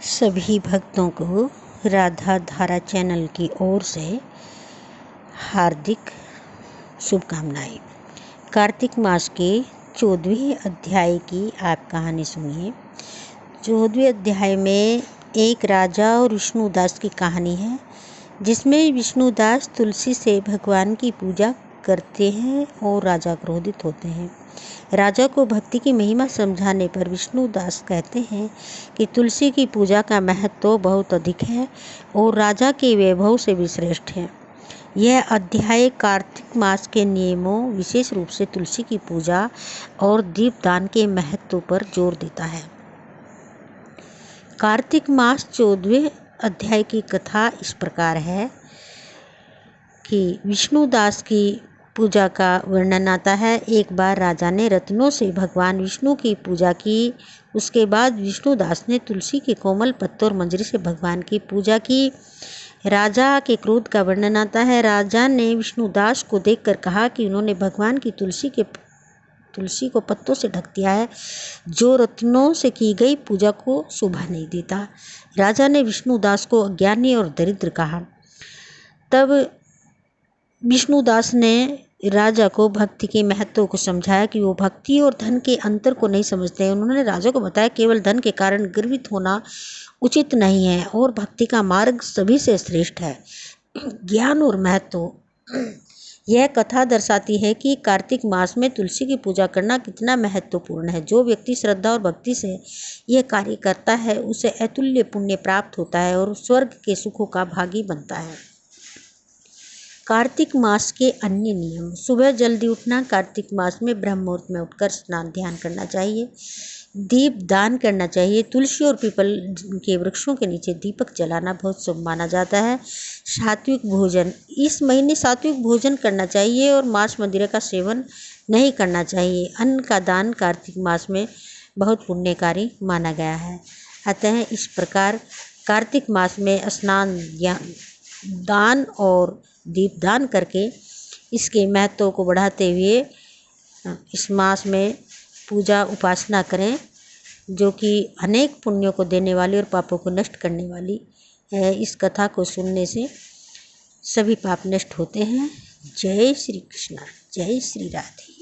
सभी भक्तों को राधा धारा चैनल की ओर से हार्दिक शुभकामनाएं। कार्तिक मास के 14वें अध्याय की आप कहानी सुनिए। 14वें अध्याय में एक राजा और विष्णुदास की कहानी है, जिसमें विष्णुदास तुलसी से भगवान की पूजा करते हैं और राजा क्रोधित होते हैं। राजा को भक्ति की महिमा समझाने पर विष्णुदास कहते हैं कि तुलसी की पूजा का महत्व तो बहुत अधिक है और राजा के वैभव से भी श्रेष्ठ है। यह अध्याय कार्तिक मास के नियमों, विशेष रूप से तुलसी की पूजा और दीपदान के महत्व पर जोर देता है। कार्तिक मास 14वें अध्याय की कथा इस प्रकार है कि विष्णुदास की पूजा का वर्णन आता है। एक बार राजा ने रत्नों से भगवान विष्णु की पूजा की। उसके बाद विष्णुदास ने तुलसी के कोमल पत्तों और मंजरी से भगवान की पूजा की। राजा के क्रोध का वर्णन आता है। राजा ने विष्णुदास को देखकर कहा कि उन्होंने भगवान की तुलसी को पत्तों से ढक दिया है, जो रत्नों से की गई पूजा को शोभा नहीं देता। राजा ने विष्णुदास को अज्ञानी और दरिद्र कहा। तब विष्णुदास ने राजा को भक्ति के महत्व को समझाया कि वो भक्ति और धन के अंतर को नहीं समझते हैं। उन्होंने राजा को बताया केवल धन के कारण गर्वित होना उचित नहीं है और भक्ति का मार्ग सभी से श्रेष्ठ है। ज्ञान और महत्व। यह कथा दर्शाती है कि कार्तिक मास में तुलसी की पूजा करना कितना महत्वपूर्ण है। जो व्यक्ति श्रद्धा और भक्ति से यह कार्य करता है, उसे अतुल्य पुण्य प्राप्त होता है और स्वर्ग के सुखों का भागी बनता है। कार्तिक मास के अन्य नियम। सुबह जल्दी उठना। कार्तिक मास में ब्रह्म मुहूर्त में उठकर स्नान ध्यान करना चाहिए। दीप दान करना चाहिए। तुलसी और पीपल के वृक्षों के नीचे दीपक जलाना बहुत शुभ माना जाता है। सात्विक भोजन। इस महीने सात्विक भोजन करना चाहिए और मांस मदिरा का सेवन नहीं करना चाहिए। अन्न का दान कार्तिक मास में बहुत पुण्यकारी माना गया है। अतः इस प्रकार कार्तिक मास में स्नान, दान और दीपदान करके इसके महत्व को बढ़ाते हुए इस मास में पूजा उपासना करें, जो कि अनेक पुण्यों को देने वाली और पापों को नष्ट करने वाली है। इस कथा को सुनने से सभी पाप नष्ट होते हैं। जय श्री कृष्ण, जय श्री राधे।